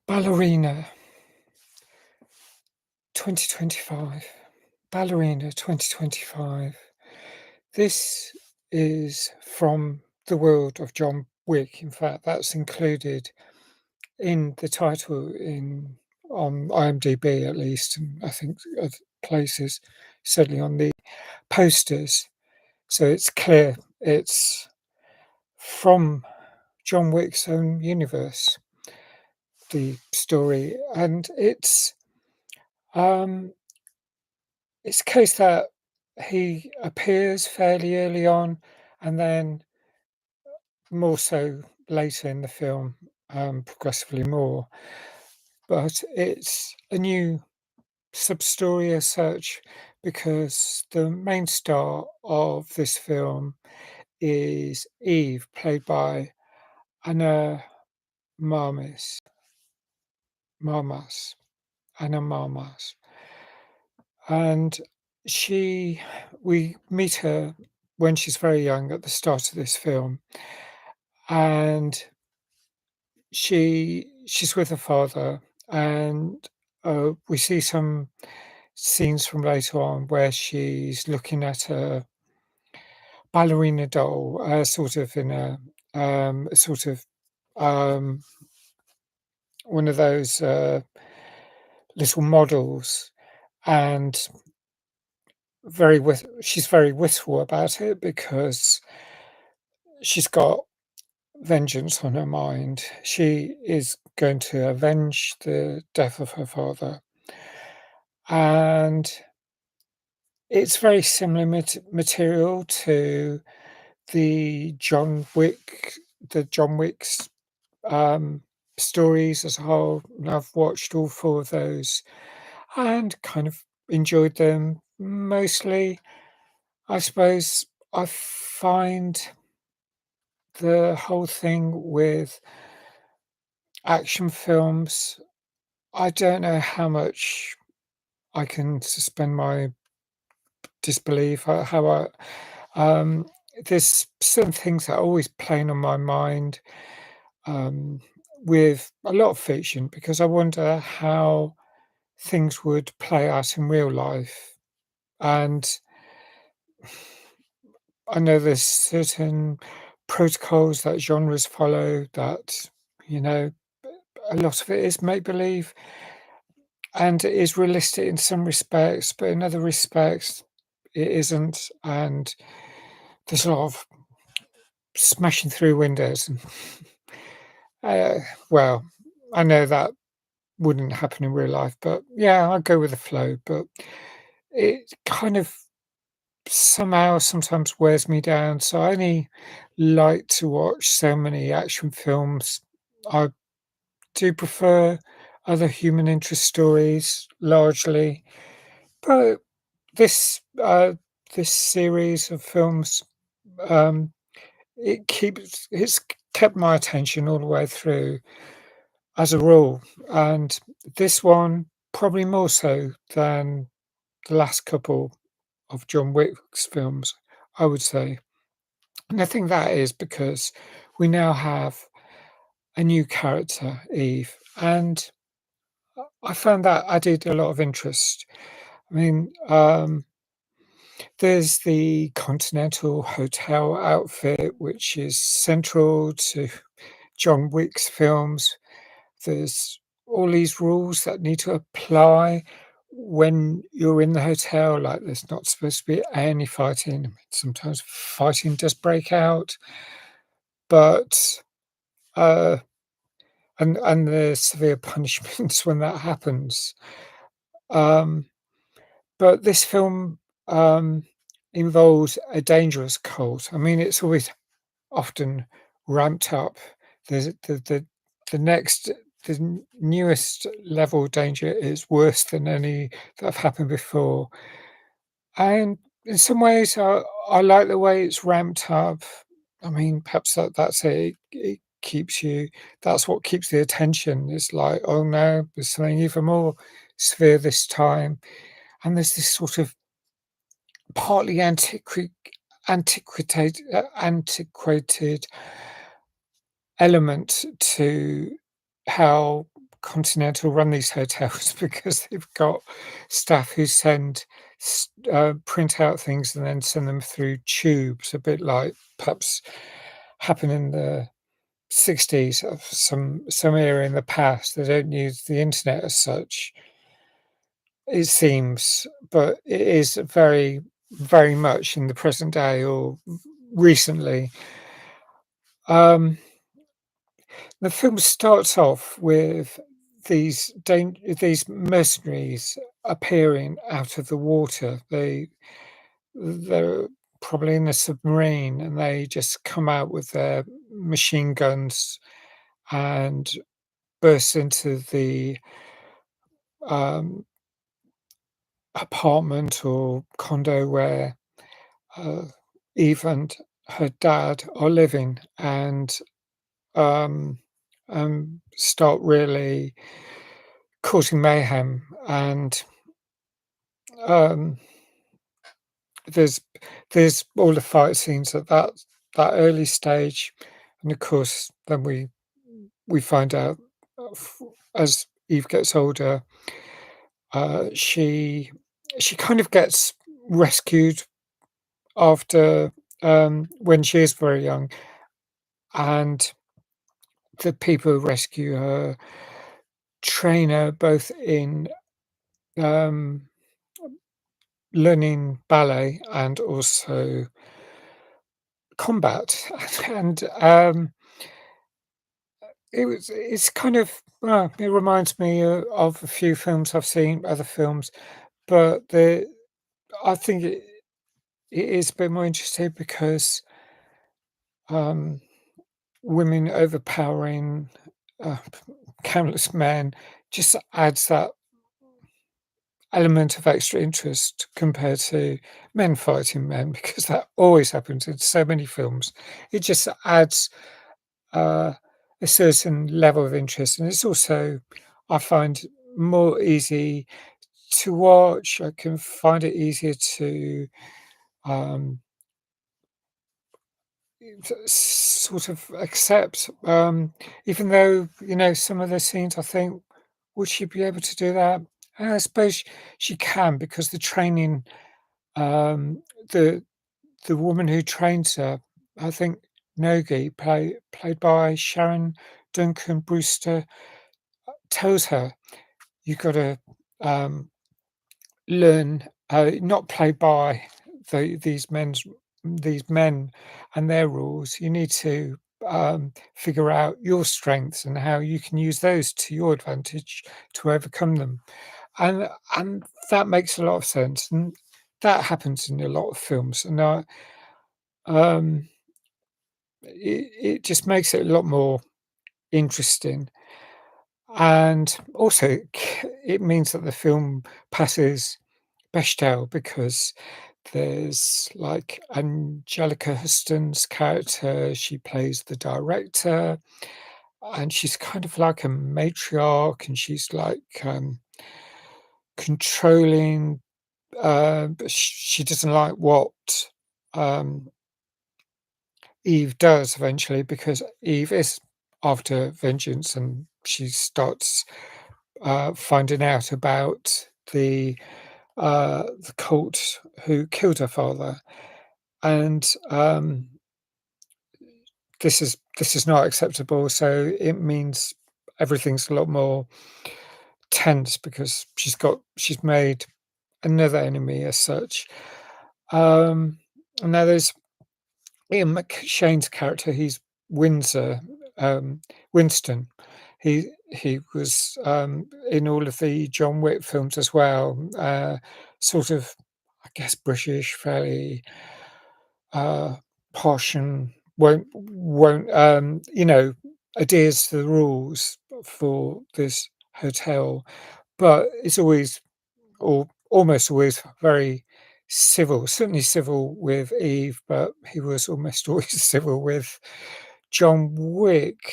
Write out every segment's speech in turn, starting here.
Ballerina 2025. Ballerina 2025. This is from the world of John Wick. In fact, that's included in the title in on IMDb at least, and I think other places, certainly on the posters. So it's clear it's from John Wick's own universe, the story, and um it's a case that he appears fairly early on, and then more so later in the film, progressively more. But it's a new sub-story as such, because the main star of this film is Eve, played by Anna Marmas. Marmas. Anna Marmas. And she we meet her when she's very young at the start of this film, and she's with her father, and we see some scenes from later on where she's looking at a ballerina doll, sort of in a sort of um, one of those little models, and she's very wistful about it because she's got vengeance on her mind. She is going to avenge the death of her father. And it's very similar material to the John Wick's stories as a whole. And I've watched all four of those and kind of enjoyed them mostly. I suppose I find the whole thing with action films, I don't know how much I can suspend my disbelief. How um, there's certain things that are always playing on my mind, um, with a lot of fiction, because I wonder how things would play out in real life. And I know there's certain protocols that genres follow that, you know, a lot of it is make believe, and it is realistic in some respects, but in other respects, it isn't. And there's a lot of smashing through windows. And, uh, well, I know that wouldn't happen in real life, but yeah, I go with the flow. But it kind of somehow sometimes wears me down. So I only like to watch so many action films. I do prefer other human interest stories largely, but this series of films, um, it's kept my attention all the way through as a rule, and this one probably more so than the last couple of John Wick's films, I would say. And I think that is because we now have a new character, Eve, and I found that added a lot of interest. I mean, there's the Continental Hotel outfit, which is central to John Wick's films. There's all these rules that need to apply when you're in the hotel, like there's not supposed to be any fighting. Sometimes fighting does break out, but uh, and there's severe punishments when that happens. Um, but this film um, involves a dangerous cult. I mean, it's always often ramped up. There's the next the newest level of danger is worse than any that have happened before. And in some ways, I like the way it's ramped up. I mean, perhaps that's it. It keeps you. That's what keeps the attention. It's like, oh no, there's something even more severe this time. And there's this sort of partly antiquated element to how Continental run these hotels because they've got staff who send print out things and then send them through tubes, a bit like perhaps happened in the 60s of some era in the past. They don't use the internet as such, it seems, but it is very, very much in the present day or recently. Um, the film starts off with these mercenaries appearing out of the water. They're probably in a submarine, and they just come out with their machine guns and burst into the um, apartment or condo where uh, Eve and her dad are living, um, and start really causing mayhem. And um, there's there's all the fight scenes at that early stage, and of course, then we find out as Eve gets older, she kind of gets rescued after when she is very young, and the people who rescue her train her both in um, learning ballet and also combat. And it's kind of it reminds me of a few films I've seen, other films, but I think it is a bit more interesting because um, women overpowering uh, countless men just adds that element of extra interest compared to men fighting men because that always happens in so many films. It just adds uh, a certain level of interest, and it's also, I find, more easy to watch. I can find it easier to um, sort of accept, even though some of the scenes I think, would she be able to do that? And I suppose she can because the training, um, the the woman who trains her, I think Nogi, played by Sharon Duncan Brewster, tells her you got to um, learn, not play by these men and their rules. You need to figure out your strengths and how you can use those to your advantage to overcome them. And and that makes a lot of sense, and that happens in a lot of films. And um, it just makes it a lot more interesting. And also, it means that the film passes Bechdel because there's like Angelica Huston's character, she plays the director, and she's kind of like a matriarch, and she's like controlling, but she doesn't like what um, Eve does eventually because Eve is after vengeance, and she starts finding out about the cult who killed her father, and this is not acceptable. So it means everything's a lot more tense because she's made another enemy as such. Um, and now there's Ian McShane's character. He's Windsor, Winston. He was in all of the John Wick films as well. Sort of, I guess, British, fairly uh, posh, and won't adheres to the rules for this hotel, but it's always, or almost always, very civil. Certainly civil with Eve, but he was almost always civil with John Wick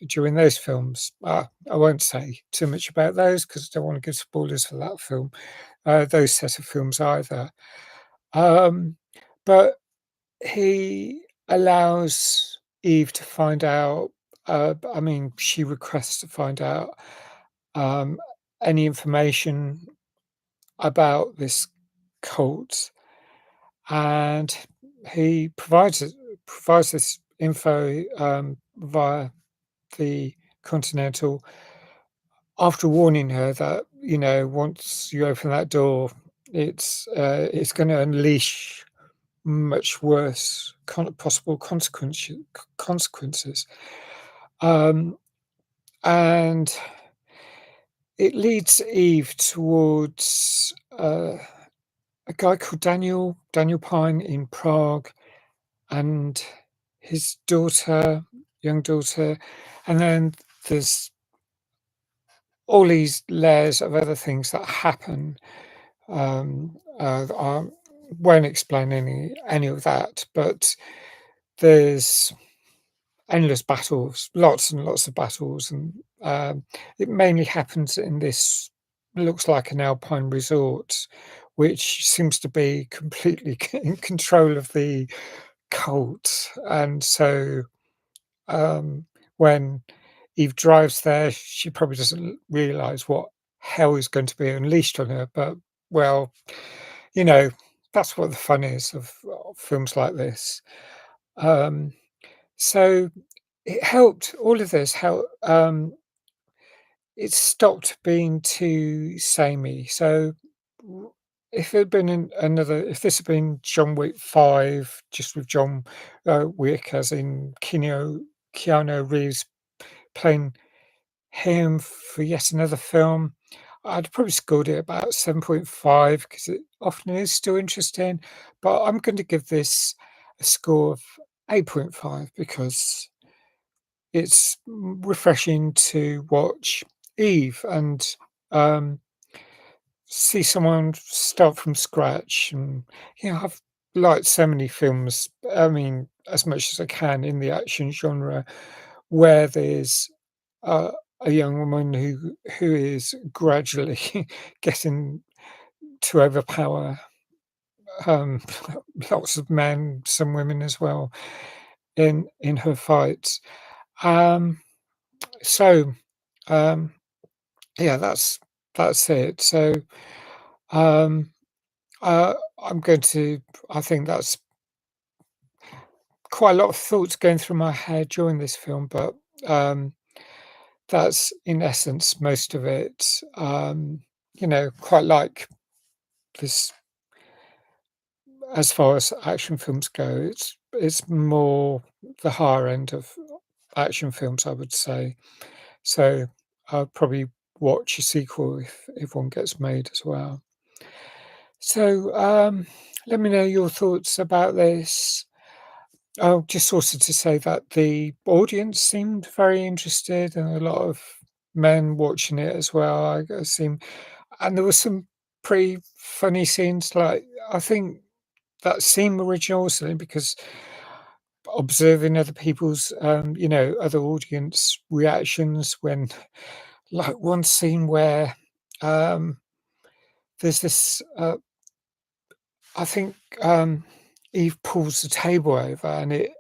during those films. I won't say too much about those because I don't want to give spoilers for that film, those set of films either. Um, but he allows Eve to find out I mean, she requests to find out, um, any information about this cult, and he provides this info, via the Continental, after warning her that, once you open that door, it's gonna unleash much worse possible consequences. Um, and it leads Eve towards, a guy called Daniel Pine in Prague, and his young daughter, and then there's all these layers of other things that happen. I won't explain any of that, but there's endless battles, lots and lots of battles, and it mainly happens in this looks like an alpine resort, which seems to be completely in control of the cult. And so, when Eve drives there, she probably doesn't realize what hell is going to be unleashed on her. But, well, you know, that's what the fun is of films like this. Um, so it helped, all of this helped, it stopped being too samey. So w if it had been if this had been John Wick 5, just with John, Wick as in Keanu Reeves playing him for yet another film, I'd probably scored it about 7.5 because it often is still interesting, but I'm going to give this a score of 8.5 because it's refreshing to watch Eve and, um, see someone start from scratch. And, I've liked so many films, I mean, as much as I can in the action genre, where there's a young woman who is gradually getting to overpower, um, lots of men, some women as well, in her fights. Um, so, um, yeah, that's it. So, um, I'm going to. I think that's quite a lot of thoughts going through my head during this film, but um, that's in essence most of it. Quite like this as far as action films go. It's more the higher end of action films, I would say. So I'll probably watch a sequel if one gets made as well. So let me know your thoughts about this. Oh, just also to say that the audience seemed very interested, and a lot of men watching it as well. And there were some pretty funny scenes. Like I think that seemed original, certainly because observing other people's, other audience reactions when, like one scene where um, there's this, I think Eve pulls the table over and it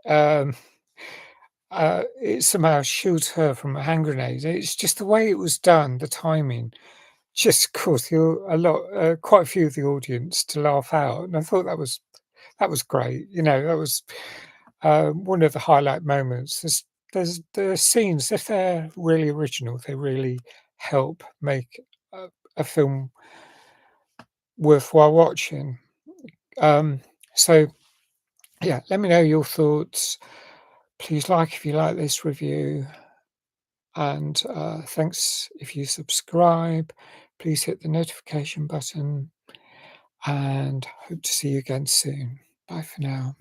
somehow shields her from a hand grenade. It's just the way it was done, the timing, just caused quite a few of the audience to laugh out, and I thought that was great. That was one of the highlight moments. There's the scenes, if they're really original, they really help make a film worthwhile watching. Um, so yeah, let me know your thoughts. Please like if you like this review, and thanks if you subscribe. Please hit the notification button, and hope to see you again soon. Bye for now.